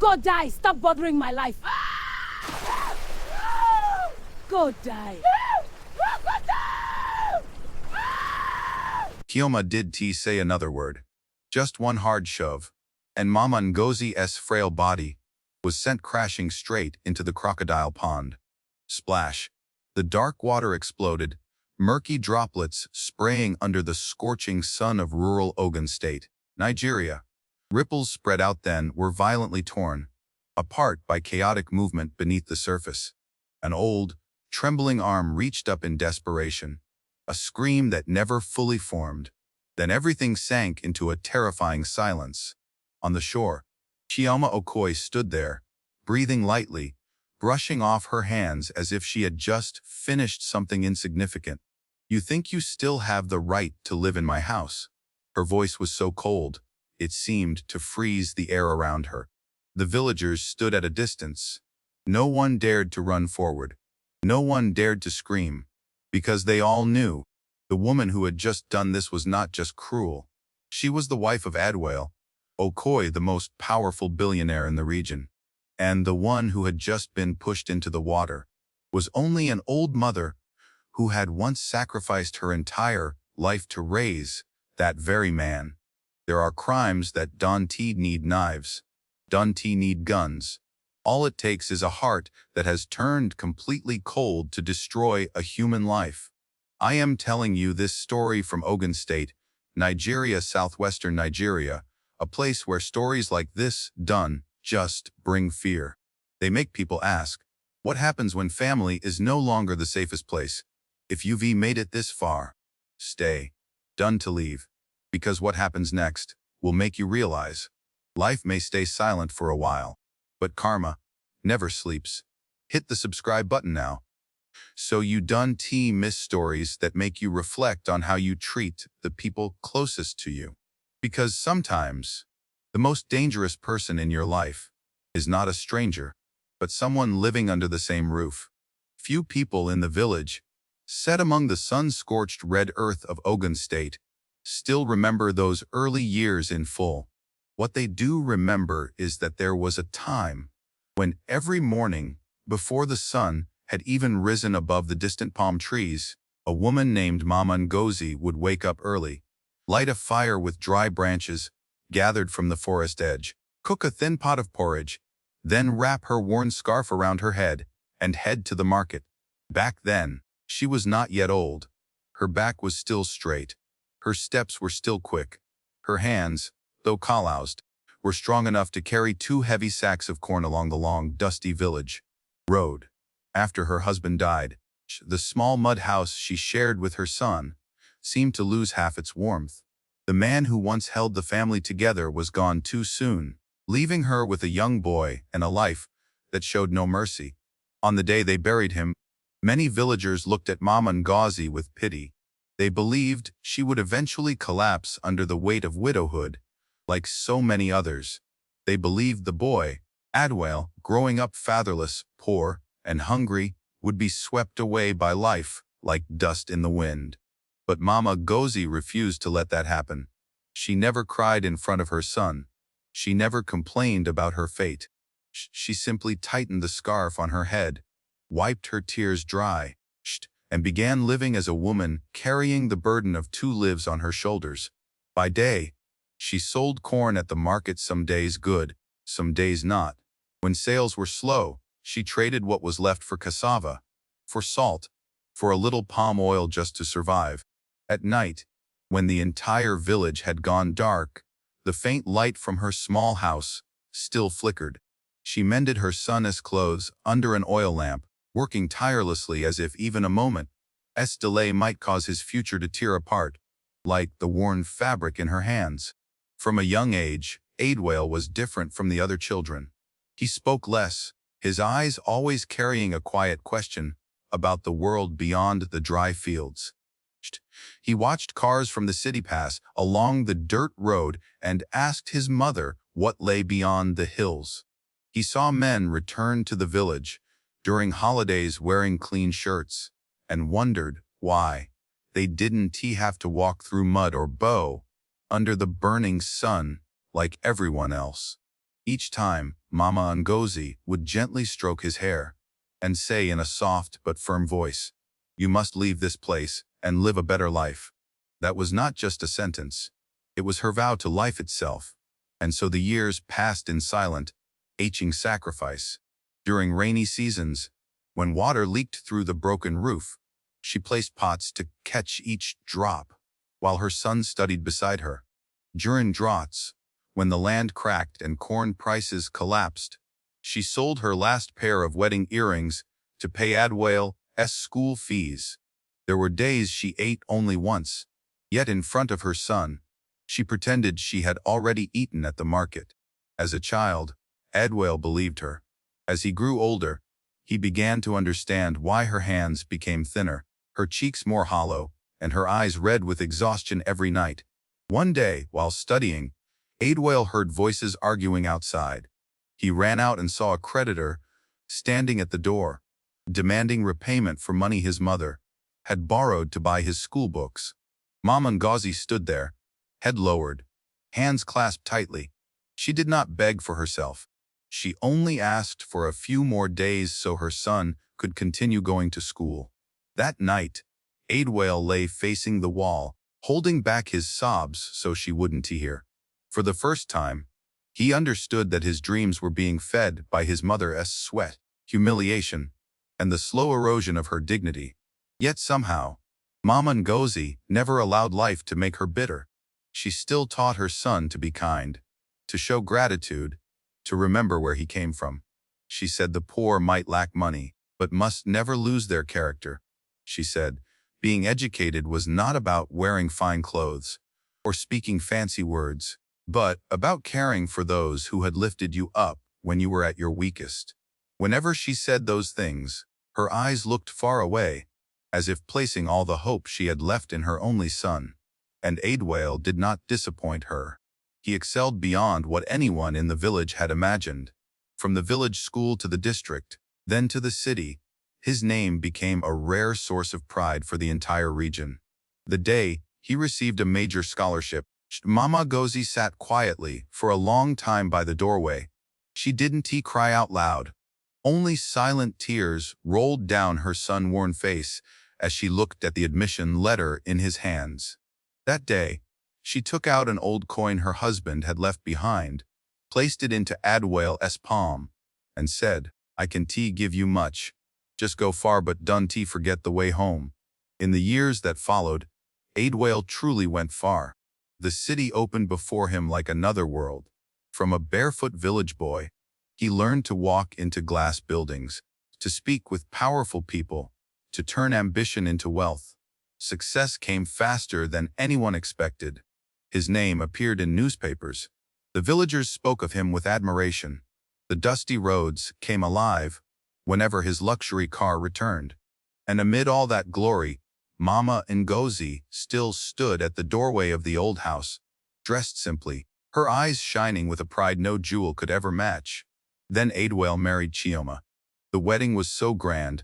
Go die! Stop bothering my life! Go die! Kioma did say another word. Just one hard shove, and Mama Ngozi's frail body was sent crashing straight into the crocodile pond. Splash. The dark water exploded, murky droplets spraying under the scorching sun of rural Ogun State, Nigeria. Ripples spread out then were violently torn apart by chaotic movement beneath the surface. An old, trembling arm reached up in desperation, a scream that never fully formed. Then everything sank into a terrifying silence. On the shore, Chioma Okoi stood there, breathing lightly, brushing off her hands as if she had just finished something insignificant. "You think you still have the right to live in my house?" Her voice was so cold, it seemed to freeze the air around her. The villagers stood at a distance. No one dared to run forward. No one dared to scream, because they all knew the woman who had just done this was not just cruel. She was the wife of Adwell, Okoi, the most powerful billionaire in the region. And the one who had just been pushed into the water was only an old mother who had once sacrificed her entire life to raise that very man. There are crimes that don't need knives, don't need guns. All it takes is a heart that has turned completely cold to destroy a human life. I am telling you this story from Ogun State, Nigeria, southwestern Nigeria, a place where stories like this don't just bring fear. They make people ask, what happens when family is no longer the safest place? If you've made it this far, stay. Done to leave. Because what happens next will make you realize life may stay silent for a while, but karma never sleeps. Hit the subscribe button now, so you don't miss stories that make you reflect on how you treat the people closest to you. Because sometimes, the most dangerous person in your life is not a stranger, but someone living under the same roof. Few people in the village, set among the sun-scorched red earth of Ogun State, still remember those early years in full. What they do remember is that there was a time when every morning, before the sun had even risen above the distant palm trees, a woman named Mama Ngozi would wake up early, light a fire with dry branches gathered from the forest edge, cook a thin pot of porridge, then wrap her worn scarf around her head and head to the market. Back then, she was not yet old. Her back was still straight. Her steps were still quick. Her hands, though calloused, were strong enough to carry 2 heavy sacks of corn along the long, dusty village road. After her husband died, the small mud house she shared with her son seemed to lose half its warmth. The man who once held the family together was gone too soon, leaving her with a young boy and a life that showed no mercy. On the day they buried him, many villagers looked at Mama Ngozi with pity. They believed she would eventually collapse under the weight of widowhood, like so many others. They believed the boy, Adwell, growing up fatherless, poor, and hungry, would be swept away by life like dust in the wind. But Mama Ngozi refused to let that happen. She never cried in front of her son. She never complained about her fate. She simply tightened the scarf on her head, wiped her tears dry, and began living as a woman carrying the burden of 2 lives on her shoulders. By day, she sold corn at the market, some days good, some days not. When sales were slow, she traded what was left for cassava, for salt, for a little palm oil just to survive. At night, when the entire village had gone dark, the faint light from her small house still flickered. She mended her son's clothes under an oil lamp, working tirelessly as if even a moment's delay might cause his future to tear apart, like the worn fabric in her hands. From a young age, Adwell was different from the other children. He spoke less, his eyes always carrying a quiet question about the world beyond the dry fields. He watched cars from the city pass along the dirt road and asked his mother what lay beyond the hills. He saw men return to the village during holidays wearing clean shirts, and wondered why they didn't have to walk through mud or bow under the burning sun like everyone else. Each time, Mama Ngozi would gently stroke his hair and say in a soft but firm voice, "You must leave this place and live a better life." That was not just a sentence. It was her vow to life itself. And so the years passed in silent, aching sacrifice. During rainy seasons, when water leaked through the broken roof, she placed pots to catch each drop, while her son studied beside her. During droughts, when the land cracked and corn prices collapsed, she sold her last pair of wedding earrings to pay Adwell's school fees. There were days she ate only once, yet in front of her son, she pretended she had already eaten at the market. As a child, Adwell believed her. As he grew older, he began to understand why her hands became thinner, her cheeks more hollow, and her eyes red with exhaustion every night. One day, while studying, Adwell heard voices arguing outside. He ran out and saw a creditor standing at the door, demanding repayment for money his mother had borrowed to buy his school books. Mama Ngozi stood there, head lowered, hands clasped tightly. She did not beg for herself. She only asked for a few more days so her son could continue going to school. That night, Adwell lay facing the wall, holding back his sobs so she wouldn't hear. For the first time, he understood that his dreams were being fed by his mother's sweat, humiliation, and the slow erosion of her dignity. Yet somehow, Mama Ngozi never allowed life to make her bitter. She still taught her son to be kind, to show gratitude, to remember where he came from. She said the poor might lack money, but must never lose their character. She said, being educated was not about wearing fine clothes or speaking fancy words, but about caring for those who had lifted you up when you were at your weakest. Whenever she said those things, her eyes looked far away, as if placing all the hope she had left in her only son. And Adwell did not disappoint her. He excelled beyond what anyone in the village had imagined. From the village school to the district, then to the city, his name became a rare source of pride for the entire region. The day he received a major scholarship, Mama Ngozi sat quietly for a long time by the doorway. She didn't cry out loud. Only silent tears rolled down her sun-worn face as she looked at the admission letter in his hands. That day, she took out an old coin her husband had left behind, placed it into Adwell's palm, and said, "I can give you much. Just go far but don't forget the way home." In the years that followed, Adwell truly went far. The city opened before him like another world. From a barefoot village boy, he learned to walk into glass buildings, to speak with powerful people, to turn ambition into wealth. Success came faster than anyone expected. His name appeared in newspapers. The villagers spoke of him with admiration. The dusty roads came alive whenever his luxury car returned. And amid all that glory, Mama Ngozi still stood at the doorway of the old house, dressed simply, her eyes shining with a pride no jewel could ever match. Then Adwell married Chioma. The wedding was so grand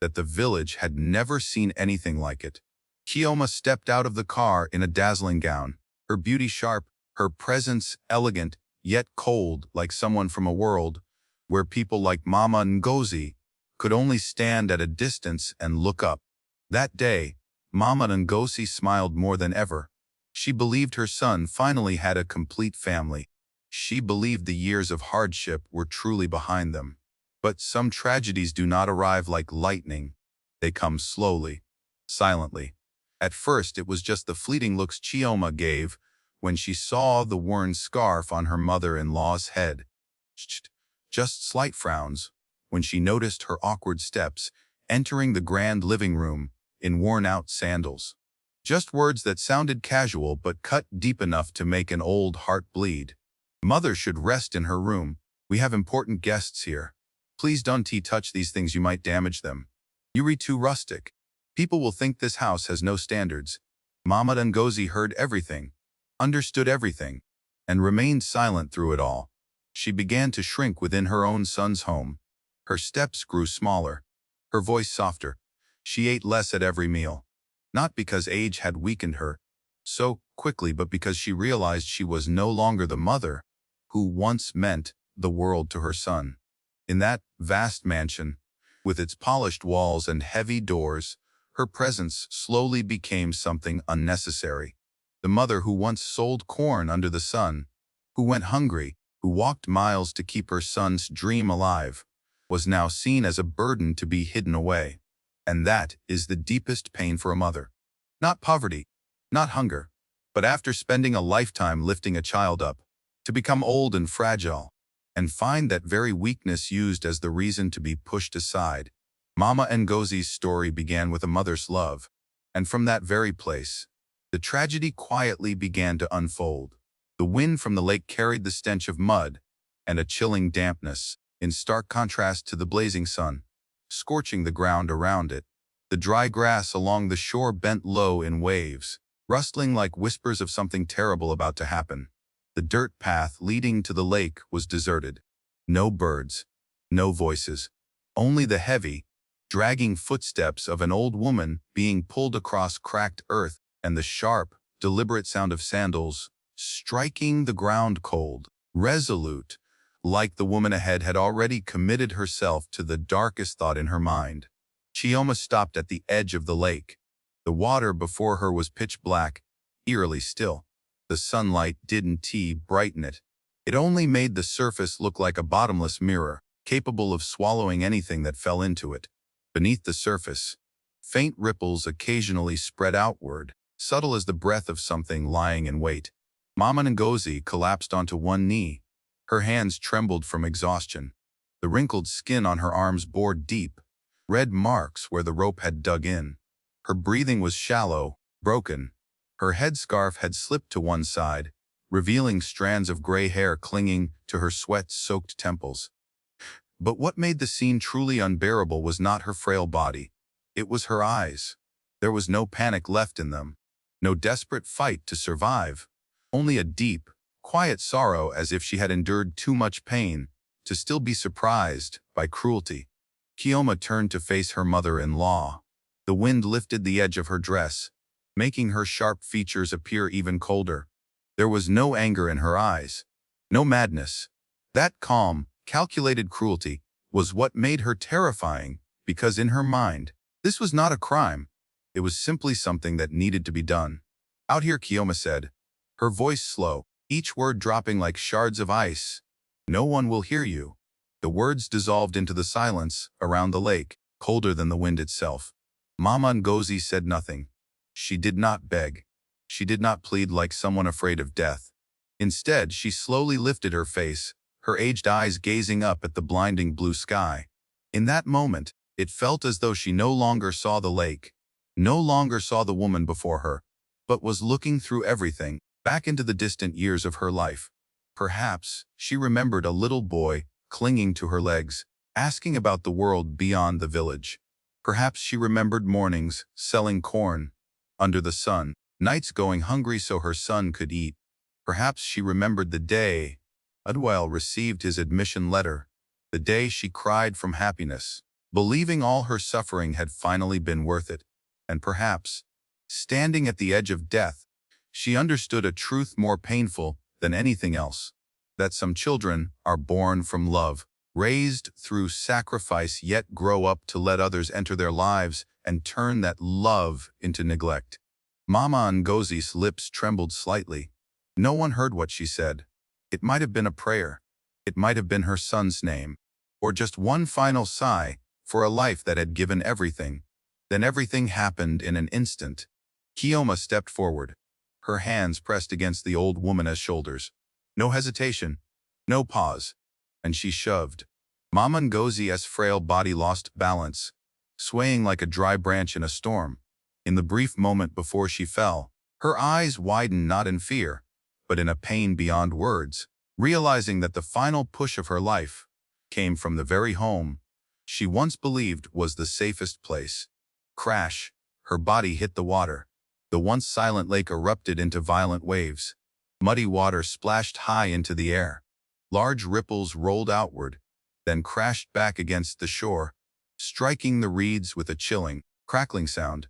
that the village had never seen anything like it. Chioma stepped out of the car in a dazzling gown, her beauty sharp, her presence elegant, yet cold like someone from a world where people like Mama Ngozi could only stand at a distance and look up. That day, Mama Ngozi smiled more than ever. She believed her son finally had a complete family. She believed the years of hardship were truly behind them. But some tragedies do not arrive like lightning. They come slowly, silently. At first, it was just the fleeting looks Chioma gave when she saw the worn scarf on her mother-in-law's head. Just slight frowns when she noticed her awkward steps entering the grand living room in worn-out sandals. Just words that sounded casual but cut deep enough to make an old heart bleed. "Mother should rest in her room. We have important guests here. Please don't touch these things, you might damage them. You're too rustic. People will think this house has no standards." Mama Ngozi heard everything, understood everything, and remained silent through it all. She began to shrink within her own son's home. Her steps grew smaller, her voice softer. She ate less at every meal. Not because age had weakened her so quickly, but because she realized she was no longer the mother who once meant the world to her son. In that vast mansion, with its polished walls and heavy doors, her presence slowly became something unnecessary. The mother who once sold corn under the sun, who went hungry, who walked miles to keep her son's dream alive, was now seen as a burden to be hidden away. And that is the deepest pain for a mother. Not poverty, not hunger, but after spending a lifetime lifting a child up, to become old and fragile, and find that very weakness used as the reason to be pushed aside. Mama Ngozi's story began with a mother's love, and from that very place, the tragedy quietly began to unfold. The wind from the lake carried the stench of mud and a chilling dampness, in stark contrast to the blazing sun, scorching the ground around it. The dry grass along the shore bent low in waves, rustling like whispers of something terrible about to happen. The dirt path leading to the lake was deserted. No birds, no voices, only the heavy, dragging footsteps of an old woman being pulled across cracked earth and the sharp, deliberate sound of sandals striking the ground cold. Resolute, like the woman ahead had already committed herself to the darkest thought in her mind. Chioma stopped at the edge of the lake. The water before her was pitch black, eerily still. The sunlight didn't brighten it. It only made the surface look like a bottomless mirror, capable of swallowing anything that fell into it. Beneath the surface, faint ripples occasionally spread outward, subtle as the breath of something lying in wait. Mama Ngozi collapsed onto one knee. Her hands trembled from exhaustion. The wrinkled skin on her arms bore deep, red marks where the rope had dug in. Her breathing was shallow, broken. Her headscarf had slipped to one side, revealing strands of gray hair clinging to her sweat-soaked temples. But what made the scene truly unbearable was not her frail body. It was her eyes. There was no panic left in them, no desperate fight to survive, only a deep, quiet sorrow, as if she had endured too much pain to still be surprised by cruelty. Chioma turned to face her mother-in-law. The wind lifted the edge of her dress, making her sharp features appear even colder. There was no anger in her eyes, no madness. That calm, calculated cruelty was what made her terrifying, because in her mind, this was not a crime. It was simply something that needed to be done. "Out here," Chioma said, her voice slow, each word dropping like shards of ice. "No one will hear you." The words dissolved into the silence around the lake, colder than the wind itself. Mama Ngozi said nothing. She did not beg. She did not plead like someone afraid of death. Instead, she slowly lifted her face, her aged eyes gazing up at the blinding blue sky. In that moment, it felt as though she no longer saw the lake, no longer saw the woman before her, but was looking through everything, back into the distant years of her life. Perhaps she remembered a little boy clinging to her legs, asking about the world beyond the village. Perhaps she remembered mornings selling corn under the sun, nights going hungry so her son could eat. Perhaps she remembered the day Adwell received his admission letter, the day she cried from happiness, believing all her suffering had finally been worth it. And perhaps, standing at the edge of death, she understood a truth more painful than anything else, that some children are born from love, raised through sacrifice, yet grow up to let others enter their lives and turn that love into neglect. Mama Ngozi's lips trembled slightly. No one heard what she said. It might have been a prayer. It might have been her son's name, or just one final sigh for a life that had given everything. Then everything happened in an instant. Chioma stepped forward, her hands pressed against the old woman's shoulders. No hesitation, no pause, and she shoved. Mama Ngozi's frail body lost balance, swaying like a dry branch in a storm. In the brief moment before she fell, her eyes widened not in fear, but in a pain beyond words, realizing that the final push of her life came from the very home she once believed was the safest place. Crash, her body hit the water. The once silent lake erupted into violent waves. Muddy water splashed high into the air. Large ripples rolled outward, then crashed back against the shore, striking the reeds with a chilling, crackling sound.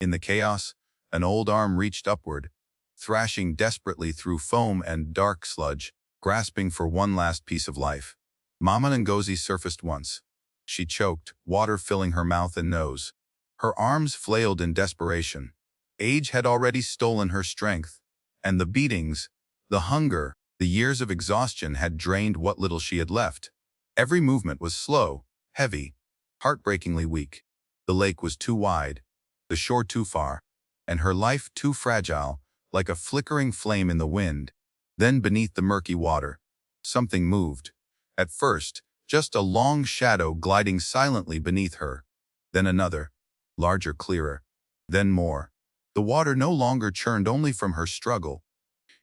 In the chaos, an old arm reached upward, thrashing desperately through foam and dark sludge. grasping for one last piece of life. Mama Ngozi surfaced once. She choked, water filling her mouth and nose. Her arms flailed in desperation. Age had already stolen her strength, and the beatings, the hunger, the years of exhaustion had drained what little she had left. Every movement was slow, heavy, heartbreakingly weak. The lake was too wide, the shore too far, and her life too fragile, like a flickering flame in the wind. Then beneath the murky water, something moved. At first, just a long shadow gliding silently beneath her. Then another, larger, clearer. Then more. The water no longer churned only from her struggle.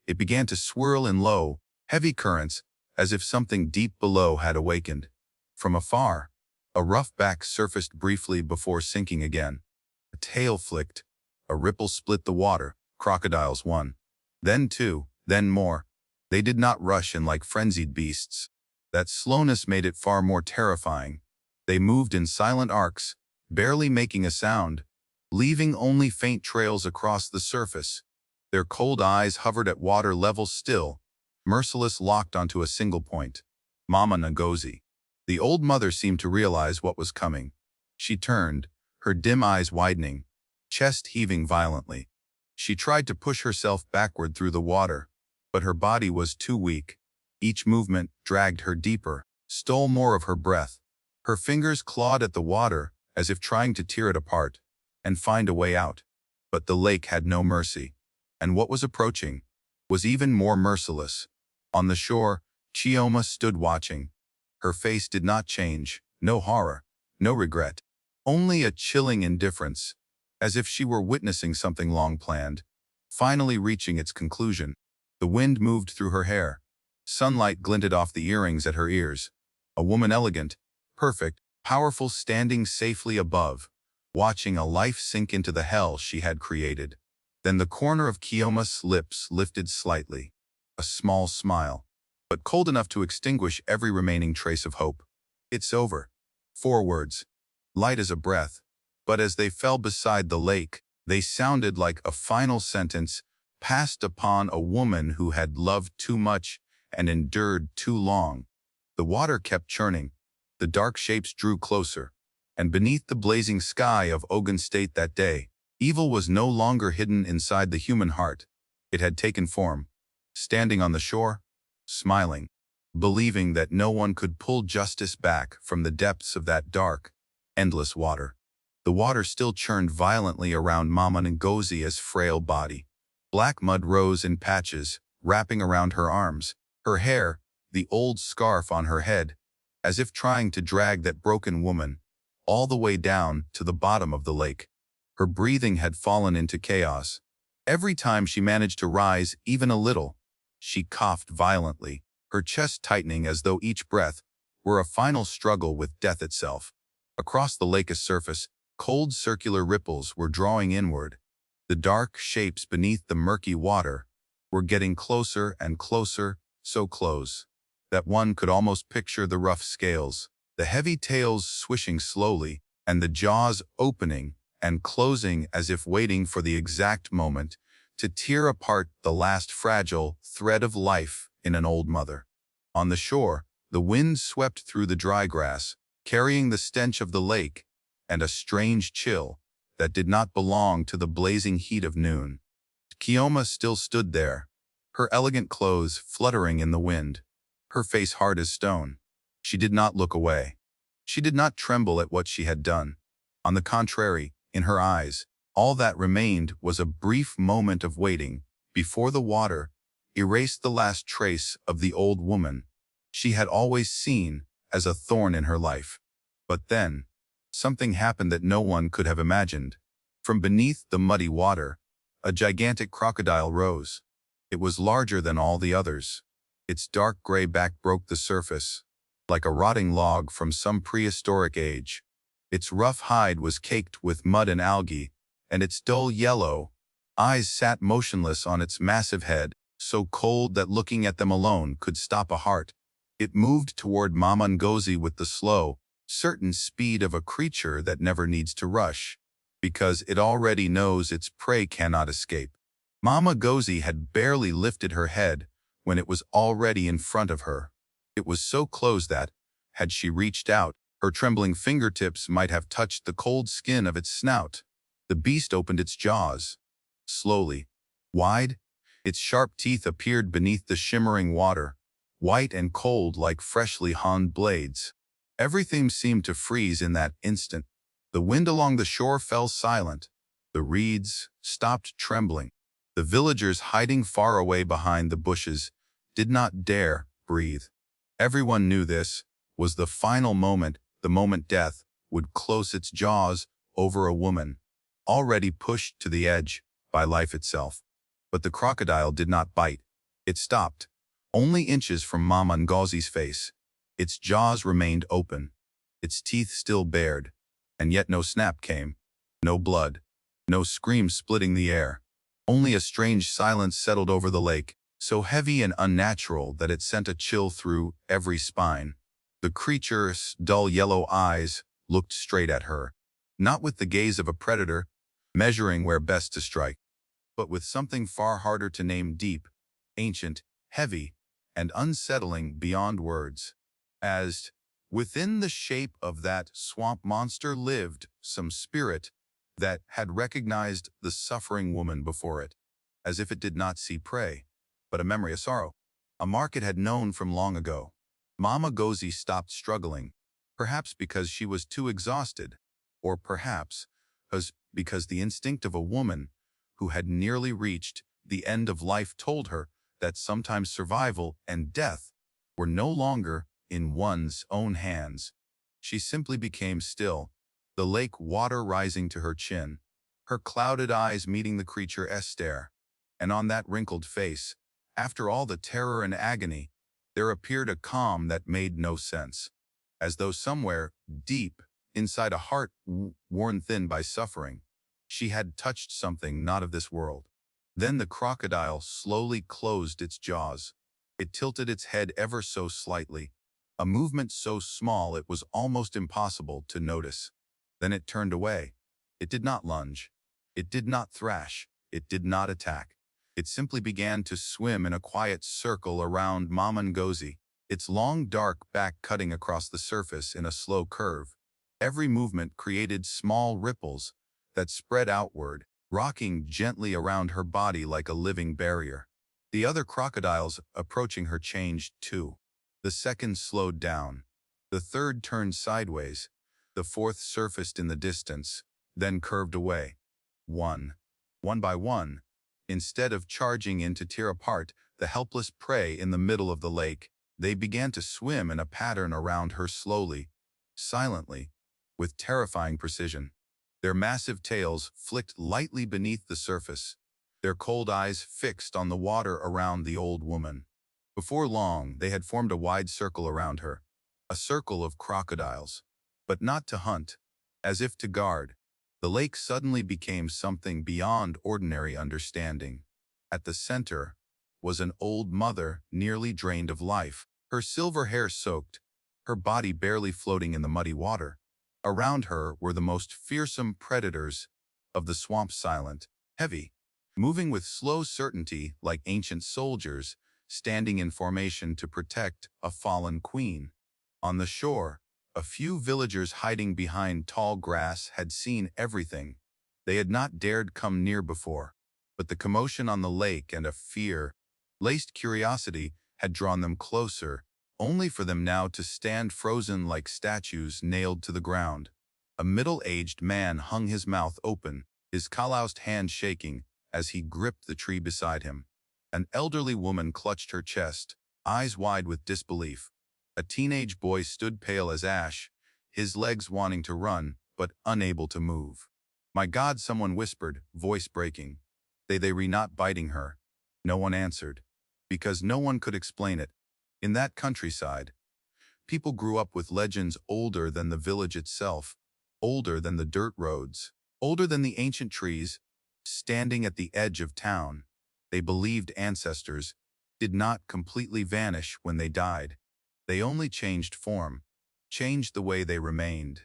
It began to swirl in low, heavy currents, as if something deep below had awakened. From afar, a rough back surfaced briefly before sinking again. A tail flicked. A ripple split the water. Crocodiles one. Then two, then more. They did not rush in like frenzied beasts. That slowness made it far more terrifying. They moved in silent arcs, barely making a sound, leaving only faint trails across the surface. Their cold eyes hovered at water level still, merciless, locked onto a single point. Mama Ngozi. The old mother seemed to realize what was coming. She turned, her dim eyes widening, chest heaving violently. She tried to push herself backward through the water, but her body was too weak. Each movement dragged her deeper, stole more of her breath. Her fingers clawed at the water, as if trying to tear it apart and find a way out. But the lake had no mercy, and what was approaching was even more merciless. On the shore, Chioma stood watching. Her face did not change, no horror, no regret, only a chilling indifference, as if she were witnessing something long planned, finally reaching its conclusion. The wind moved through her hair. Sunlight glinted off the earrings at her ears. A woman elegant, perfect, powerful, standing safely above, watching a life sink into the hell she had created. Then the corner of Chioma's lips lifted slightly. A small smile, but cold enough to extinguish every remaining trace of hope. It's over. 4 words, light as a breath, but as they fell beside the lake, they sounded like a final sentence passed upon a woman who had loved too much and endured too long. The water kept churning. The dark shapes drew closer. And beneath the blazing sky of Ogun State that day, evil was no longer hidden inside the human heart. It had taken form, standing on the shore, smiling, believing that no one could pull justice back from the depths of that dark, endless water. The water still churned violently around Mama Ngozi's frail body. Black mud rose in patches, wrapping around her arms. Her hair, the old scarf on her head, as if trying to drag that broken woman all the way down to the bottom of the lake. Her breathing had fallen into chaos. Every time she managed to rise even a little, she coughed violently, her chest tightening as though each breath were a final struggle with death itself. Across the lake's surface, cold circular ripples were drawing inward. The dark shapes beneath the murky water were getting closer and closer, so close that one could almost picture the rough scales, the heavy tails swishing slowly, and the jaws opening and closing as if waiting for the exact moment to tear apart the last fragile thread of life in an old mother. On the shore, the wind swept through the dry grass, carrying the stench of the lake and a strange chill that did not belong to the blazing heat of noon. Chioma still stood there, her elegant clothes fluttering in the wind, her face hard as stone. She did not look away. She did not tremble at what she had done. On the contrary, in her eyes, all that remained was a brief moment of waiting before the water erased the last trace of the old woman she had always seen as a thorn in her life. But then, something happened that no one could have imagined. From beneath the muddy water, a gigantic crocodile rose. It was larger than all the others. Its dark gray back broke the surface, like a rotting log from some prehistoric age. Its rough hide was caked with mud and algae, and its dull yellow eyes sat motionless on its massive head, so cold that looking at them alone could stop a heart. It moved toward Mama Ngozi with the slow, certain speed of a creature that never needs to rush, because it already knows its prey cannot escape. Mama Ngozi had barely lifted her head when it was already in front of her. It was so close that, had she reached out, her trembling fingertips might have touched the cold skin of its snout. The beast opened its jaws. Slowly, wide, its sharp teeth appeared beneath the shimmering water, white and cold like freshly honed blades. Everything seemed to freeze in that instant. The wind along the shore fell silent. The reeds stopped trembling. The villagers hiding far away behind the bushes did not dare breathe. Everyone knew this was the final moment, the moment death would close its jaws over a woman, already pushed to the edge by life itself. But the crocodile did not bite. It stopped, only inches from Mama Ngozi's face. Its jaws remained open, its teeth still bared, and yet no snap came, no blood, no scream splitting the air. Only a strange silence settled over the lake, so heavy and unnatural that it sent a chill through every spine. The creature's dull yellow eyes looked straight at her, not with the gaze of a predator, measuring where best to strike, but with something far harder to name, deep, ancient, heavy, and unsettling beyond words. As, within the shape of that swamp monster lived some spirit that had recognized the suffering woman before it, as if it did not see prey, but a memory of sorrow, a mark it had known from long ago. Mama Ngozi stopped struggling, perhaps because she was too exhausted, or perhaps because the instinct of a woman who had nearly reached the end of life told her that sometimes survival and death were no longer in one's own hands. She simply became still, the lake water rising to her chin, her clouded eyes meeting the creature's stare. And on that wrinkled face, after all the terror and agony, there appeared a calm that made no sense, as though somewhere deep inside a heart worn thin by suffering, she had touched something not of this world. Then the crocodile slowly closed its jaws. It tilted its head ever so slightly, a movement so small it was almost impossible to notice. Then it turned away. It did not lunge. It did not thrash. It did not attack. It simply began to swim in a quiet circle around Mama Ngozi, its long dark back cutting across the surface in a slow curve. Every movement created small ripples that spread outward, rocking gently around her body like a living barrier. The other crocodiles approaching her changed too. The second slowed down. The third turned sideways. The fourth surfaced in the distance, then curved away. One by one, instead of charging in to tear apart the helpless prey in the middle of the lake, they began to swim in a pattern around her slowly, silently, with terrifying precision. Their massive tails flicked lightly beneath the surface, their cold eyes fixed on the water around the old woman. Before long, they had formed a wide circle around her, a circle of crocodiles, but not to hunt, as if to guard. The lake suddenly became something beyond ordinary understanding. At the center was an old mother nearly drained of life, her silver hair soaked, her body barely floating in the muddy water. Around her were the most fearsome predators of the swamp, silent, heavy, moving with slow certainty like ancient soldiers standing in formation to protect a fallen queen. On the shore, a few villagers hiding behind tall grass had seen everything. They had not dared come near before, but the commotion on the lake and a fear-laced curiosity had drawn them closer, only for them now to stand frozen like statues nailed to the ground. A middle-aged man hung his mouth open, his calloused hand shaking as he gripped the tree beside him. An elderly woman clutched her chest, eyes wide with disbelief. A teenage boy stood pale as ash, his legs wanting to run, but unable to move. "My God," someone whispered, voice breaking. They were not biting her. No one answered, because no one could explain it. In that countryside, people grew up with legends older than the village itself, older than the dirt roads, older than the ancient trees standing at the edge of town. They believed ancestors did not completely vanish when they died. They only changed form, changed the way they remained,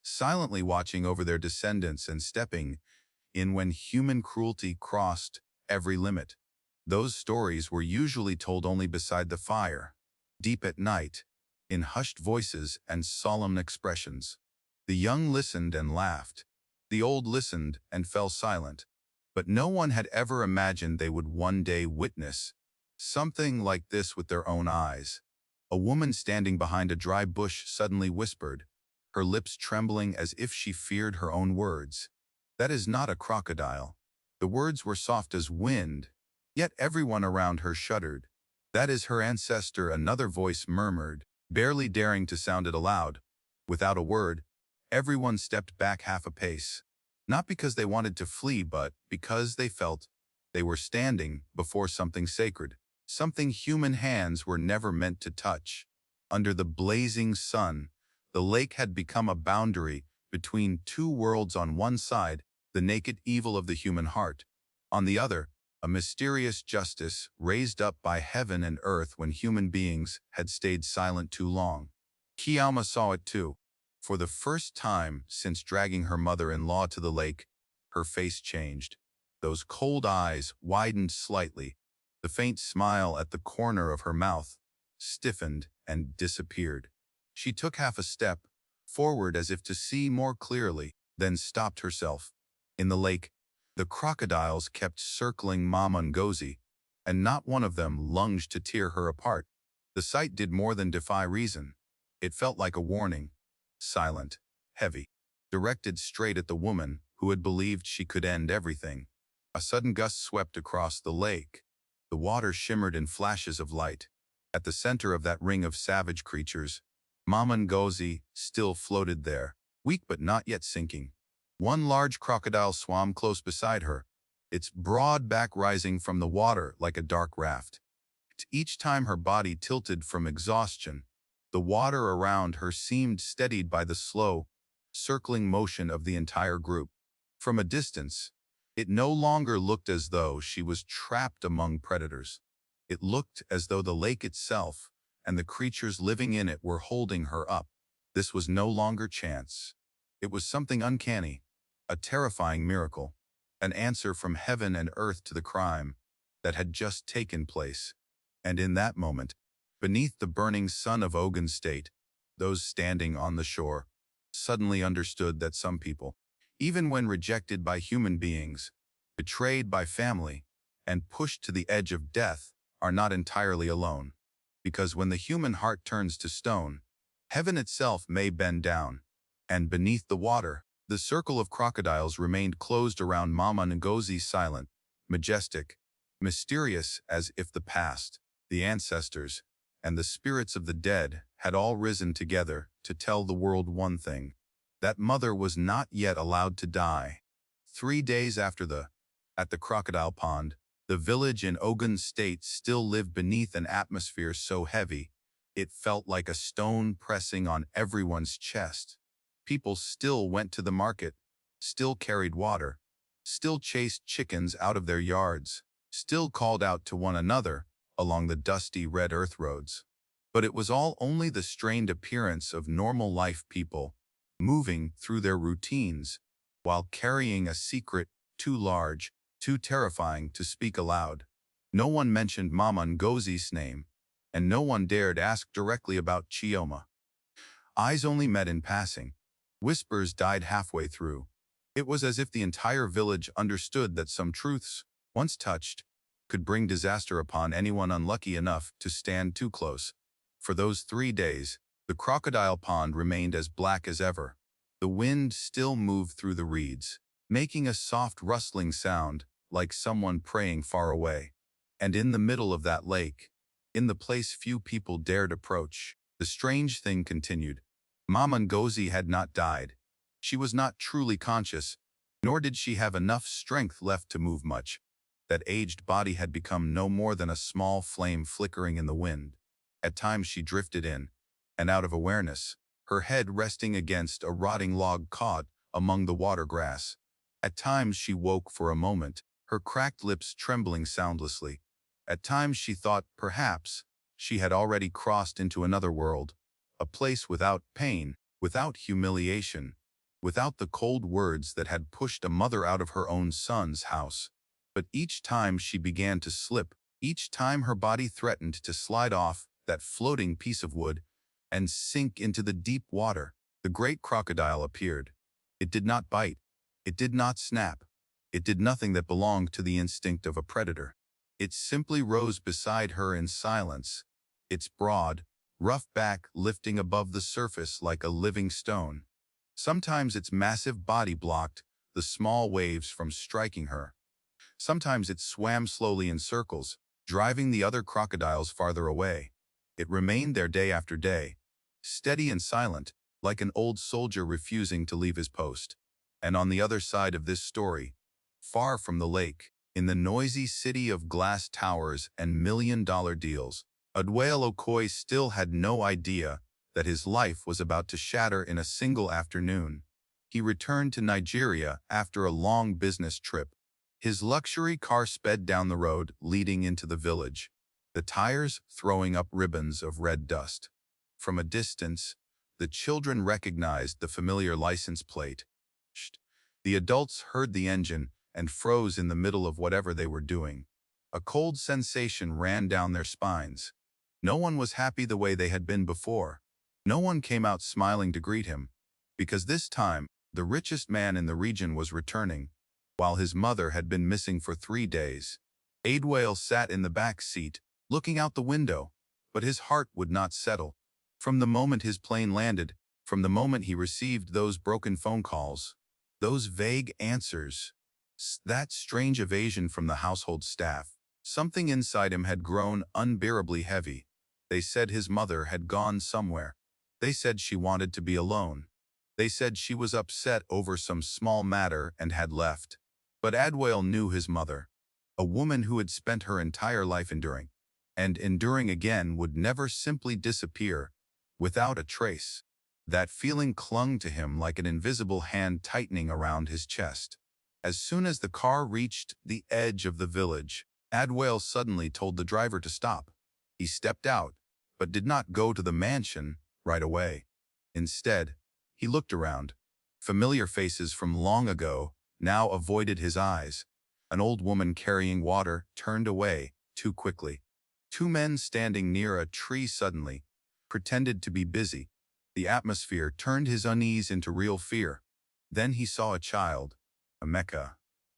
silently watching over their descendants and stepping in when human cruelty crossed every limit. Those stories were usually told only beside the fire, deep at night, in hushed voices and solemn expressions. The young listened and laughed. The old listened and fell silent. But no one had ever imagined they would one day witness something like this with their own eyes. A woman standing behind a dry bush suddenly whispered, her lips trembling as if she feared her own words. "That is not a crocodile." The words were soft as wind, yet everyone around her shuddered. "That is her ancestor," another voice murmured, barely daring to sound it aloud. Without a word, everyone stepped back half a pace. Not because they wanted to flee, but because they felt they were standing before something sacred, something human hands were never meant to touch. Under the blazing sun, the lake had become a boundary between two worlds. On one side, the naked evil of the human heart. On the other, a mysterious justice raised up by heaven and earth when human beings had stayed silent too long. Kiama saw it too. For the first time since dragging her mother-in-law to the lake, her face changed. Those cold eyes widened slightly. The faint smile at the corner of her mouth stiffened and disappeared. She took half a step forward as if to see more clearly, then stopped herself. In the lake, the crocodiles kept circling Mama Ngozi, and not one of them lunged to tear her apart. The sight did more than defy reason. It felt like a warning, silent, heavy, directed straight at the woman who had believed she could end everything. A sudden gust swept across the lake. The water shimmered in flashes of light. At the center of that ring of savage creatures, Mama Ngozi still floated there, weak but not yet sinking. One large crocodile swam close beside her, its broad back rising from the water like a dark raft. Each time her body tilted from exhaustion, the water around her seemed steadied by the slow, circling motion of the entire group. From a distance, it no longer looked as though she was trapped among predators. It looked as though the lake itself and the creatures living in it were holding her up. This was no longer chance. It was something uncanny, a terrifying miracle, an answer from heaven and earth to the crime that had just taken place. And in that moment, beneath the burning sun of Ogun State, those standing on the shore suddenly understood that some people, even when rejected by human beings, betrayed by family, and pushed to the edge of death, are not entirely alone. Because when the human heart turns to stone, heaven itself may bend down. And beneath the water, the circle of crocodiles remained closed around Mama Ngozi, silent, majestic, mysterious, as if the past, the ancestors, and the spirits of the dead had all risen together to tell the world one thing: that mother was not yet allowed to die. 3 days at the crocodile pond, the village in Ogun State still lived beneath an atmosphere so heavy, it felt like a stone pressing on everyone's chest. People still went to the market, still carried water, still chased chickens out of their yards, still called out to one another along the dusty red earth roads. But it was all only the strained appearance of normal life people, moving through their routines, while carrying a secret too large, too terrifying to speak aloud. No one mentioned Mama Ngozi's name, and no one dared ask directly about Chioma. Eyes only met in passing. Whispers died halfway through. It was as if the entire village understood that some truths, once touched, could bring disaster upon anyone unlucky enough to stand too close. For those 3 days, the crocodile pond remained as black as ever. The wind still moved through the reeds, making a soft rustling sound like someone praying far away. And in the middle of that lake, in the place few people dared approach, the strange thing continued. Mama Ngozi had not died. She was not truly conscious, nor did she have enough strength left to move much. That aged body had become no more than a small flame flickering in the wind. At times she drifted in and out of awareness, her head resting against a rotting log caught among the water grass. At times she woke for a moment, her cracked lips trembling soundlessly. At times she thought, perhaps, she had already crossed into another world, a place without pain, without humiliation, without the cold words that had pushed a mother out of her own son's house. But each time she began to slip, each time her body threatened to slide off that floating piece of wood and sink into the deep water, the great crocodile appeared. It did not bite. It did not snap. It did nothing that belonged to the instinct of a predator. It simply rose beside her in silence, its broad, rough back lifting above the surface like a living stone. Sometimes its massive body blocked the small waves from striking her. Sometimes it swam slowly in circles, driving the other crocodiles farther away. It remained there day after day, steady and silent, like an old soldier refusing to leave his post. And on the other side of this story, far from the lake, in the noisy city of glass towers and million-dollar deals, Adwell Okoye still had no idea that his life was about to shatter in a single afternoon. He returned to Nigeria after a long business trip. His luxury car sped down the road leading into the village, the tires throwing up ribbons of red dust. From a distance, the children recognized the familiar license plate. The adults heard the engine and froze in the middle of whatever they were doing. A cold sensation ran down their spines. No one was happy the way they had been before. No one came out smiling to greet him, because this time, the richest man in the region was returning, while his mother had been missing for 3 days. Adwell sat in the back seat, looking out the window, but his heart would not settle. From the moment his plane landed, from the moment he received those broken phone calls, those vague answers, that strange evasion from the household staff, something inside him had grown unbearably heavy. They said his mother had gone somewhere. They said she wanted to be alone. They said she was upset over some small matter and had left. But Adwell knew his mother, a woman who had spent her entire life enduring, and enduring again would never simply disappear without a trace. That feeling clung to him like an invisible hand tightening around his chest. As soon as the car reached the edge of the village, Adwell suddenly told the driver to stop. He stepped out, but did not go to the mansion right away. Instead, he looked around. Familiar faces from long ago now avoided his eyes. An old woman carrying water turned away too quickly. 2 men standing near a tree suddenly pretended to be busy. The atmosphere turned his unease into real fear. Then he saw a child, Emeka.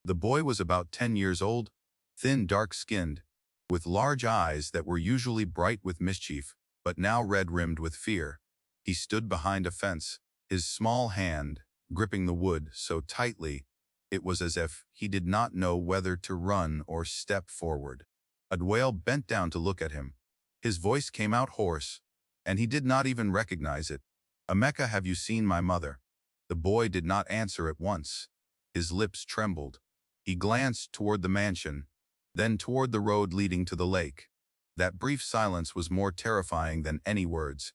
The boy was about 10 years old, thin, dark-skinned, with large eyes that were usually bright with mischief, but now red-rimmed with fear. He stood behind a fence, his small hand gripping the wood so tightly it was as if he did not know whether to run or step forward. Adwell bent down to look at him. His voice came out hoarse, and he did not even recognize it. "Emeka, have you seen my mother?" The boy did not answer at once. His lips trembled. He glanced toward the mansion, then toward the road leading to the lake. That brief silence was more terrifying than any words.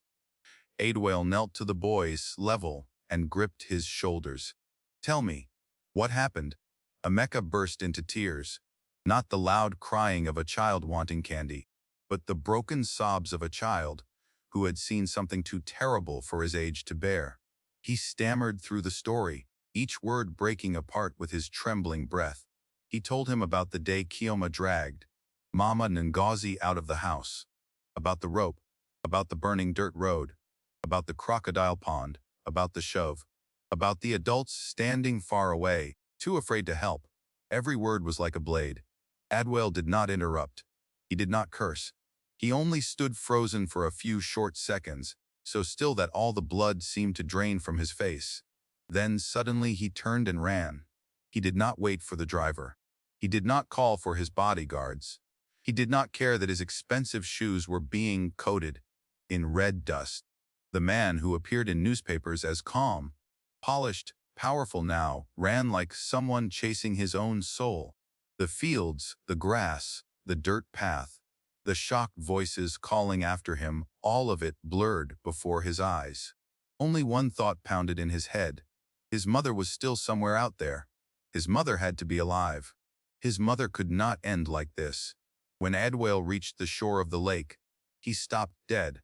Adwell knelt to the boy's level and gripped his shoulders. "Tell me, what happened?" Emeka burst into tears, not the loud crying of a child wanting candy, but the broken sobs of a child who had seen something too terrible for his age to bear. He stammered through the story, each word breaking apart with his trembling breath. He told him about the day Kioma dragged Mama Ngozi out of the house, about the rope, about the burning dirt road, about the crocodile pond, about the shove, about the adults standing far away, too afraid to help. Every word was like a blade. Adwell did not interrupt. He did not curse. He only stood frozen for a few short seconds, so still that all the blood seemed to drain from his face. Then suddenly he turned and ran. He did not wait for the driver. He did not call for his bodyguards. He did not care that his expensive shoes were being coated in red dust. The man who appeared in newspapers as calm, polished, powerful now, ran like someone chasing his own soul. The fields, the grass, the dirt path, the shocked voices calling after him, all of it blurred before his eyes. Only one thought pounded in his head. His mother was still somewhere out there. His mother had to be alive. His mother could not end like this. When Adwell reached the shore of the lake, he stopped dead.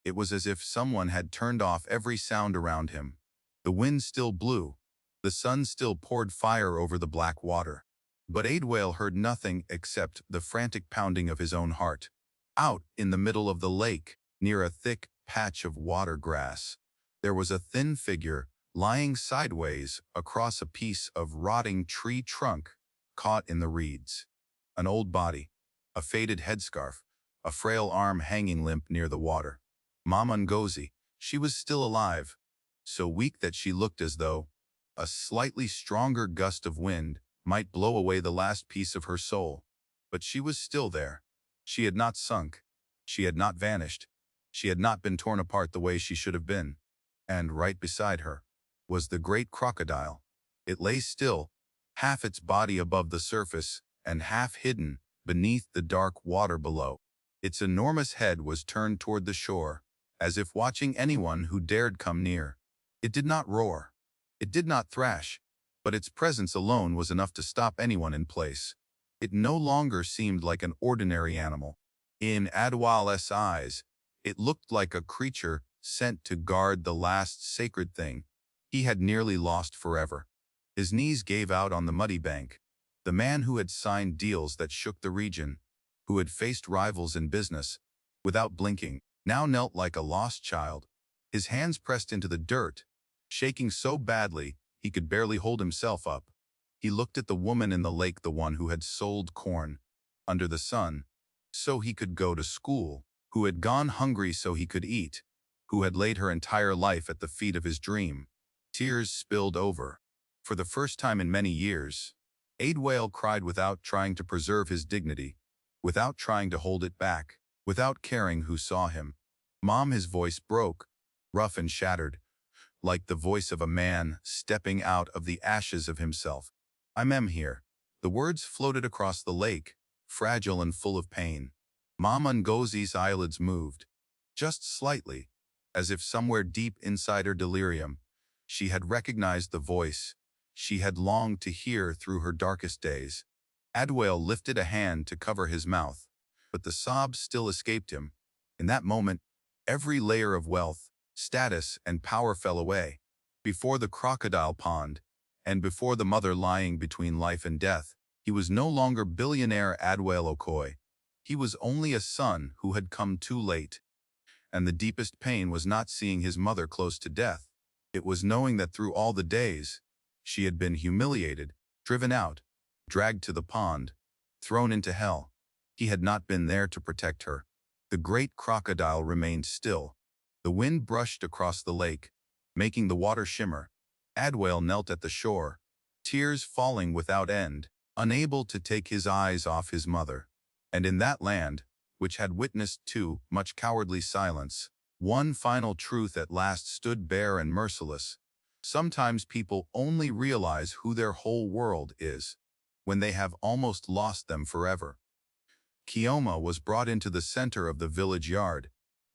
It was as if someone had turned off every sound around him. The wind still blew. The sun still poured fire over the black water. But Adwell heard nothing except the frantic pounding of his own heart. Out in the middle of the lake, near a thick patch of water grass, there was a thin figure lying sideways across a piece of rotting tree trunk caught in the reeds. An old body, a faded headscarf, a frail arm hanging limp near the water. Mama Ngozi, she was still alive, so weak that she looked as though a slightly stronger gust of wind might blow away the last piece of her soul. But she was still there. She had not sunk. She had not vanished. She had not been torn apart the way she should have been. And right beside her was the great crocodile. It lay still, half its body above the surface and half hidden beneath the dark water below. Its enormous head was turned toward the shore, as if watching anyone who dared come near. It did not roar. It did not thrash, but its presence alone was enough to stop anyone in place. It no longer seemed like an ordinary animal. In Adwell's eyes, it looked like a creature sent to guard the last sacred thing he had nearly lost forever. His knees gave out on the muddy bank. The man who had signed deals that shook the region, who had faced rivals in business, without blinking, now knelt like a lost child, his hands pressed into the dirt, shaking so badly he could barely hold himself up. He looked at the woman in the lake, the one who had sold corn under the sun so he could go to school, who had gone hungry so he could eat, who had laid her entire life at the feet of his dream. Tears spilled over. For the first time in many years, Adwell cried without trying to preserve his dignity, without trying to hold it back, without caring who saw him. Mom, his voice broke, rough and shattered, like the voice of a man stepping out of the ashes of himself. I'm here. The words floated across the lake, fragile and full of pain. Mama Ngozi's eyelids moved, just slightly, as if somewhere deep inside her delirium, she had recognized the voice she had longed to hear through her darkest days. Adwell lifted a hand to cover his mouth, but the sobs still escaped him. In that moment, every layer of wealth, status, and power fell away. Before the crocodile pond, and before the mother lying between life and death, he was no longer billionaire Adwell Okoye. He was only a son who had come too late. And the deepest pain was not seeing his mother close to death. It was knowing that through all the days, she had been humiliated, driven out, dragged to the pond, thrown into hell. He had not been there to protect her. The great crocodile remained still. The wind brushed across the lake, making the water shimmer. Adwell knelt at the shore, tears falling without end, unable to take his eyes off his mother. And in that land, which had witnessed too much cowardly silence, one final truth at last stood bare and merciless. Sometimes people only realize who their whole world is when they have almost lost them forever. Kioma was brought into the center of the village yard,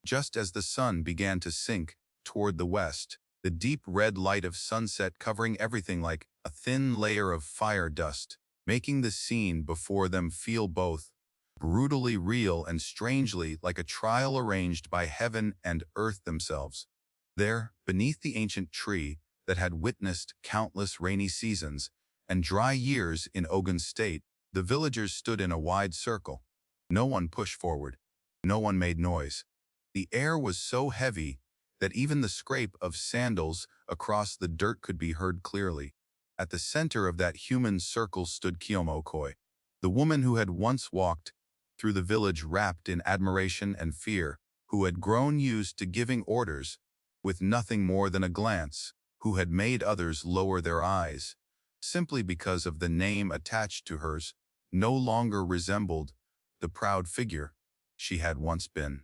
just as the sun began to sink toward the west, the deep red light of sunset covering everything like a thin layer of fire dust, making the scene before them feel both brutally real and strangely like a trial arranged by heaven and earth themselves. There, beneath the ancient tree that had witnessed countless rainy seasons and dry years in Ogun State, the villagers stood in a wide circle. No one pushed forward. No one made noise. The air was so heavy that even the scrape of sandals across the dirt could be heard clearly. At the center of that human circle stood Kioma Okoye, the woman who had once walked through the village wrapped in admiration and fear, who had grown used to giving orders with nothing more than a glance, who had made others lower their eyes, simply because of the name attached to hers, no longer resembled the proud figure she had once been.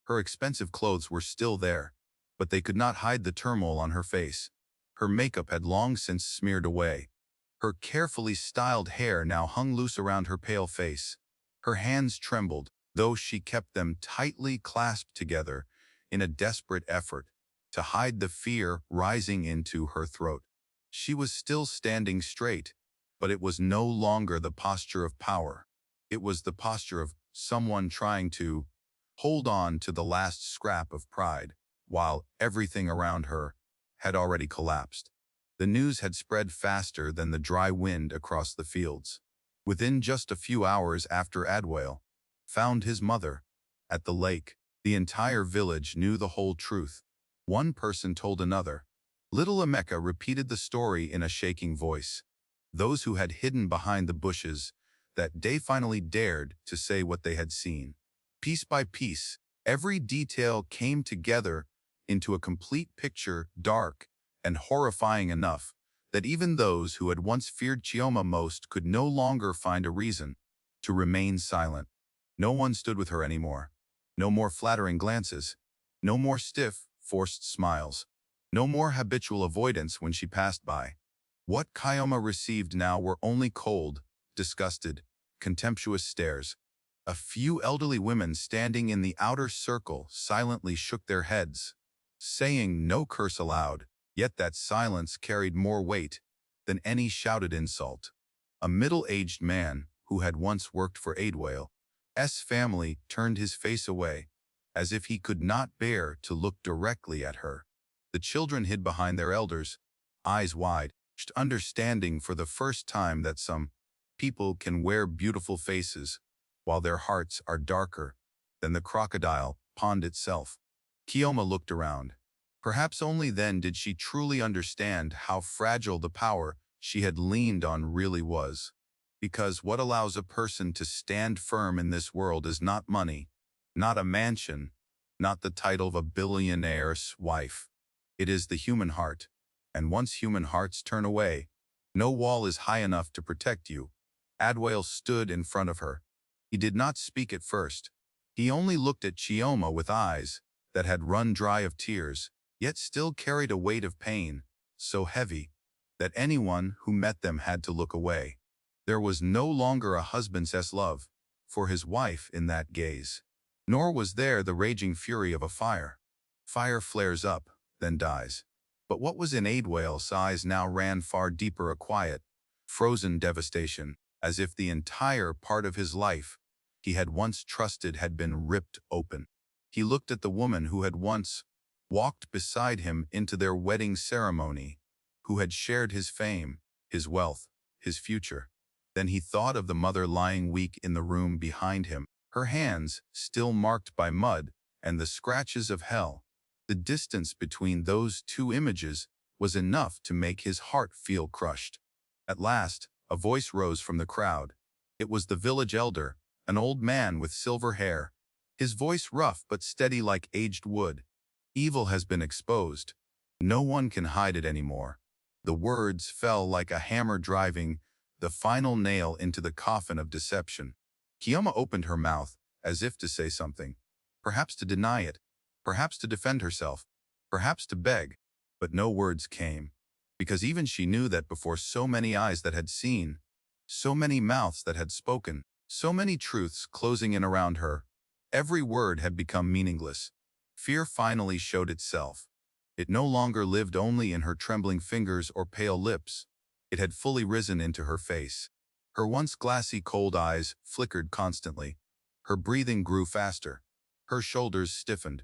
Her expensive clothes were still there, but they could not hide the turmoil on her face. Her makeup had long since smeared away. Her carefully styled hair now hung loose around her pale face. Her hands trembled, though she kept them tightly clasped together in a desperate effort to hide the fear rising into her throat. She was still standing straight, but it was no longer the posture of power. It was the posture of someone trying to hold on to the last scrap of pride, while everything around her had already collapsed. The news had spread faster than the dry wind across the fields. Within just a few hours after Adwell found his mother at the lake, the entire village knew the whole truth. One person told another. Little Emeka repeated the story in a shaking voice. Those who had hidden behind the bushes that day finally dared to say what they had seen. Piece by piece, every detail came together into a complete picture, dark and horrifying enough that even those who had once feared Chioma most could no longer find a reason to remain silent. No one stood with her anymore. No more flattering glances. No more stiff, forced smiles. No more habitual avoidance when she passed by. What Chioma received now were only cold, disgusted, contemptuous stares. A few elderly women standing in the outer circle silently shook their heads, saying no curse aloud, yet that silence carried more weight than any shouted insult. A middle-aged man, who had once worked for Adwell's family, turned his face away, as if he could not bear to look directly at her. The children hid behind their elders, eyes wide, understanding for the first time that some people can wear beautiful faces while their hearts are darker than the crocodile pond itself. Chioma looked around. Perhaps only then did she truly understand how fragile the power she had leaned on really was. Because what allows a person to stand firm in this world is not money, not a mansion, not the title of a billionaire's wife. It is the human heart. And once human hearts turn away, no wall is high enough to protect you. Adwell stood in front of her. He did not speak at first. He only looked at Chioma with eyes that had run dry of tears, yet still carried a weight of pain, so heavy that anyone who met them had to look away. There was no longer a husband's love for his wife in that gaze. Nor was there the raging fury of a fire. Fire flares up, then dies. But what was in Adwell's eyes now ran far deeper, a quiet, frozen devastation, as if the entire part of his life he had once trusted had been ripped open. He looked at the woman who had once walked beside him into their wedding ceremony, who had shared his fame, his wealth, his future. Then he thought of the mother lying weak in the room behind him, her hands still marked by mud and the scratches of hell. The distance between those two images was enough to make his heart feel crushed. At last, a voice rose from the crowd. It was the village elder, an old man with silver hair, his voice rough but steady like aged wood. Evil has been exposed. No one can hide it anymore. The words fell like a hammer driving the final nail into the coffin of deception. Chioma opened her mouth as if to say something, perhaps to deny it, perhaps to defend herself, perhaps to beg, but no words came, because even she knew that before so many eyes that had seen, so many mouths that had spoken, so many truths closing in around her, every word had become meaningless. Fear finally showed itself. It no longer lived only in her trembling fingers or pale lips. It had fully risen into her face. Her once glassy cold eyes flickered constantly. Her breathing grew faster. Her shoulders stiffened.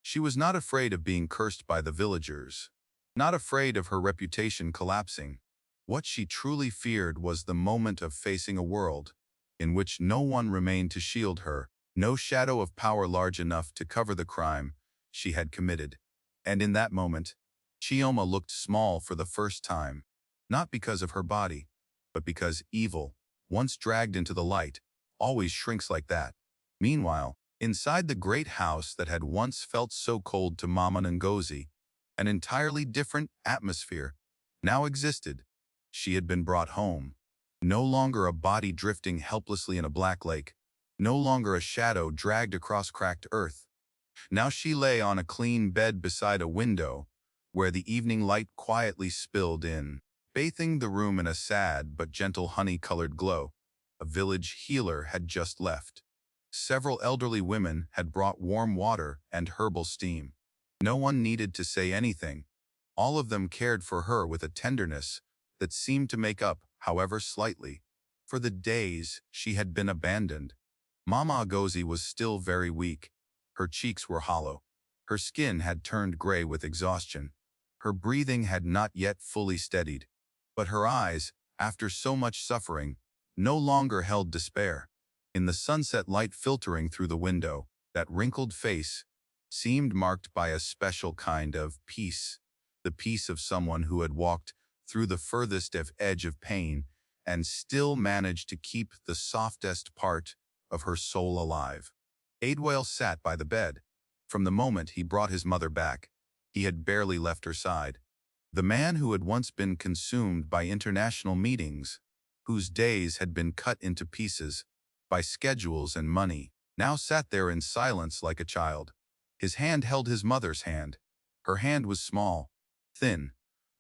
She was not afraid of being cursed by the villagers, not afraid of her reputation collapsing. What she truly feared was the moment of facing a world in which no one remained to shield her, no shadow of power large enough to cover the crime she had committed. And in that moment, Chioma looked small for the first time, not because of her body, but because evil, once dragged into the light, always shrinks like that. Meanwhile, inside the great house that had once felt so cold to Mama Ngozi, an entirely different atmosphere now existed. She had been brought home. No longer a body drifting helplessly in a black lake. No longer a shadow dragged across cracked earth. Now she lay on a clean bed beside a window, where the evening light quietly spilled in, bathing the room in a sad but gentle honey-colored glow. A village healer had just left. Several elderly women had brought warm water and herbal steam. No one needed to say anything. All of them cared for her with a tenderness that seemed to make up, however slightly, for the days she had been abandoned. Mama Ngozi was still very weak. Her cheeks were hollow. Her skin had turned gray with exhaustion. Her breathing had not yet fully steadied. But her eyes, after so much suffering, no longer held despair. In the sunset light filtering through the window, that wrinkled face seemed marked by a special kind of peace, the peace of someone who had walked through the furthest edge of pain and still managed to keep the softest part of her soul alive. Adwell sat by the bed. From the moment he brought his mother back, he had barely left her side. The man who had once been consumed by international meetings, whose days had been cut into pieces by schedules and money, now sat there in silence like a child. His hand held his mother's hand. Her hand was small, thin,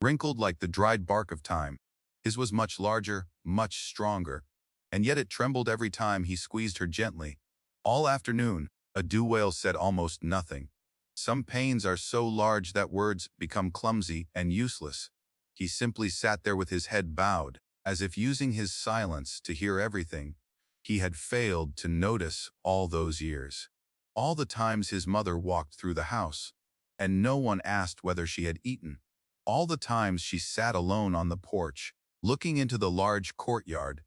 wrinkled like the dried bark of time. His was much larger, much stronger, and yet it trembled every time he squeezed her gently. All afternoon, Adwell said almost nothing. Some pains are so large that words become clumsy and useless. He simply sat there with his head bowed, as if using his silence to hear everything he had failed to notice all those years. All the times his mother walked through the house, and no one asked whether she had eaten. All the times she sat alone on the porch, looking into the large courtyard,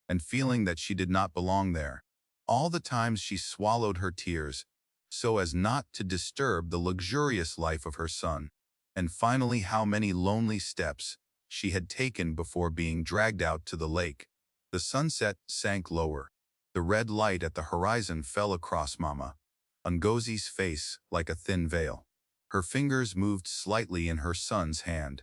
and feeling that she did not belong there. All the times she swallowed her tears, so as not to disturb the luxurious life of her son. And finally, how many lonely steps she had taken before being dragged out to the lake. The sunset sank lower. The red light at the horizon fell across Mama Ngozi's face like a thin veil. Her fingers moved slightly in her son's hand.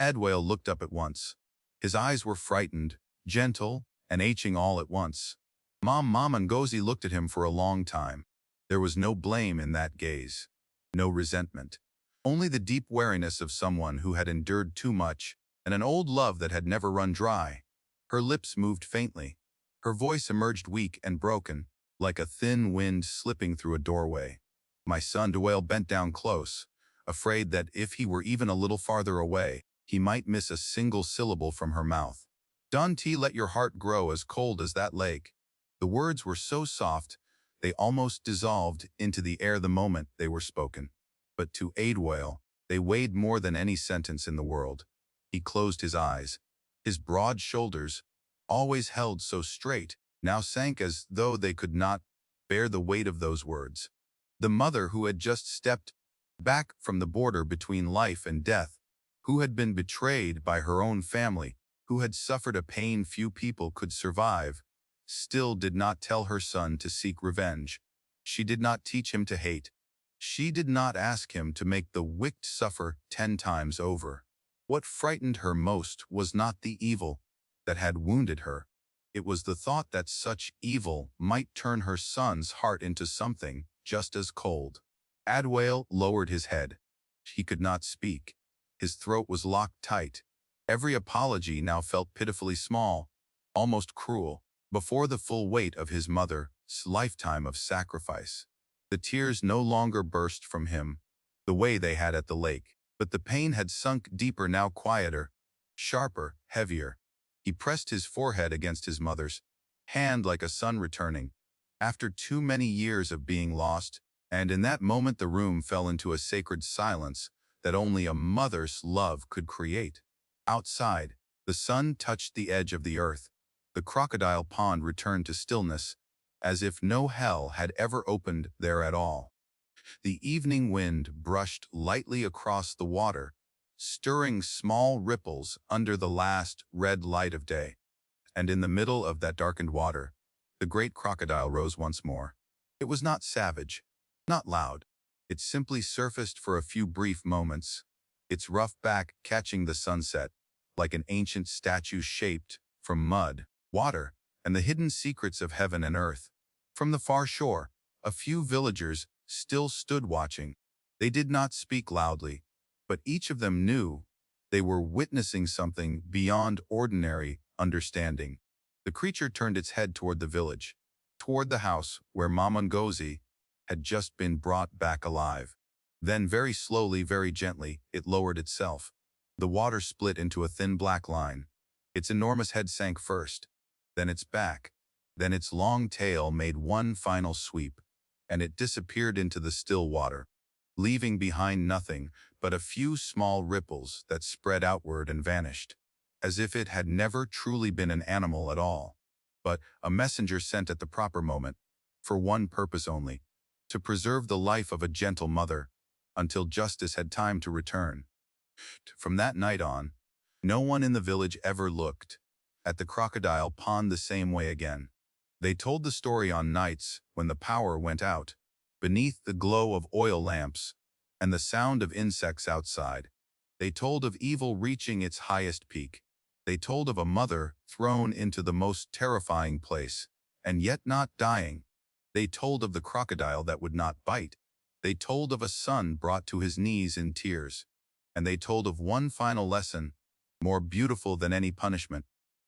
Adwell looked up at once. His eyes were frightened, gentle, and aching all at once. Mama Ngozi looked at him for a long time. There was no blame in that gaze, no resentment. Only the deep weariness of someone who had endured too much and an old love that had never run dry. Her lips moved faintly. Her voice emerged weak and broken, like a thin wind slipping through a doorway. My son Adwell bent down close, afraid that if he were even a little farther away, he might miss a single syllable from her mouth. Don't let your heart grow as cold as that lake. The words were so soft, they almost dissolved into the air the moment they were spoken. But to Adwell, they weighed more than any sentence in the world. He closed his eyes. His broad shoulders, always held so straight, now sank as though they could not bear the weight of those words. The mother who had just stepped back from the border between life and death, who had been betrayed by her own family, who had suffered a pain few people could survive, still did not tell her son to seek revenge. She did not teach him to hate. She did not ask him to make the wicked suffer 10 times over. What frightened her most was not the evil that had wounded her. It was the thought that such evil might turn her son's heart into something just as cold. Adwell lowered his head. He could not speak. His throat was locked tight. Every apology now felt pitifully small, almost cruel, before the full weight of his mother's lifetime of sacrifice. The tears no longer burst from him the way they had at the lake, but the pain had sunk deeper, now quieter, sharper, heavier. He pressed his forehead against his mother's hand like a son returning, after too many years of being lost, and in that moment the room fell into a sacred silence that only a mother's love could create. Outside, the sun touched the edge of the earth. The crocodile pond returned to stillness, as if no hell had ever opened there at all. The evening wind brushed lightly across the water, stirring small ripples under the last red light of day. And in the middle of that darkened water, the great crocodile rose once more. It was not savage, not loud. It simply surfaced for a few brief moments, its rough back catching the sunset, like an ancient statue shaped from mud, water, and the hidden secrets of heaven and earth. From the far shore, a few villagers still stood watching. They did not speak loudly, but each of them knew they were witnessing something beyond ordinary understanding. The creature turned its head toward the village, toward the house where Mama Ngozi had just been brought back alive. Then very slowly, very gently, it lowered itself. The water split into a thin black line. Its enormous head sank first, then its back, then its long tail made one final sweep, and it disappeared into the still water, leaving behind nothing but a few small ripples that spread outward and vanished, as if it had never truly been an animal at all. but a messenger sent at the proper moment, for one purpose only, to preserve the life of a gentle mother, until justice had time to return. From that night on, no one in the village ever looked at the crocodile pond the same way again. They told the story on nights when the power went out, beneath the glow of oil lamps and the sound of insects outside. They told of evil reaching its highest peak. They told of a mother thrown into the most terrifying place, and yet not dying. They told of the crocodile that would not bite. They told of a son brought to his knees in tears. And they told of one final lesson, more beautiful than any punishment.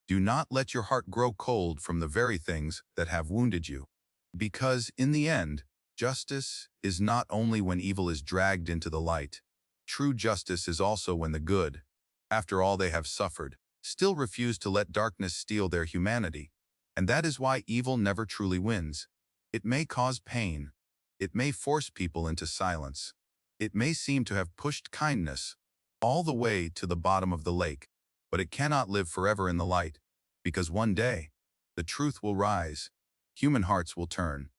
Do not let your heart grow cold from the very things that have wounded you. Because, in the end, justice is not only when evil is dragged into the light. True justice is also when the good, after all they have suffered, still refuse to let darkness steal their humanity. And that is why evil never truly wins. It may cause pain. It may force people into silence. It may seem to have pushed kindness all the way to the bottom of the lake, but it cannot live forever in the light, because one day, the truth will rise, human hearts will turn,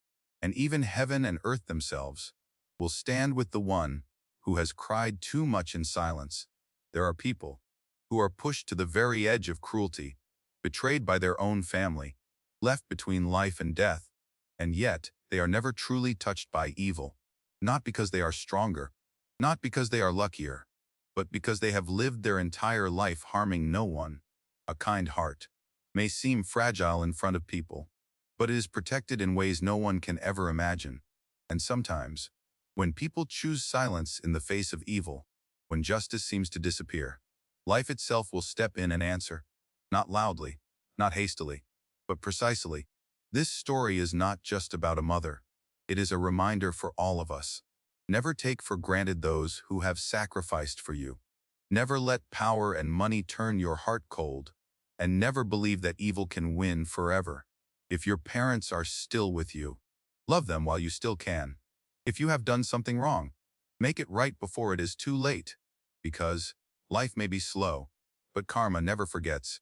and even heaven and earth themselves will stand with the one who has cried too much in silence. There are people who are pushed to the very edge of cruelty, betrayed by their own family, left between life and death, and yet they are never truly touched by evil, not because they are stronger, not because they are luckier, but because they have lived their entire life harming no one. A kind heart may seem fragile in front of people, but it is protected in ways no one can ever imagine. And sometimes, when people choose silence in the face of evil, when justice seems to disappear, life itself will step in and answer, not loudly, not hastily, but precisely. This story is not just about a mother. It is a reminder for all of us. Never take for granted those who have sacrificed for you. Never let power and money turn your heart cold, and never believe that evil can win forever. If your parents are still with you, love them while you still can. If you have done something wrong, make it right before it is too late, because life may be slow, but karma never forgets.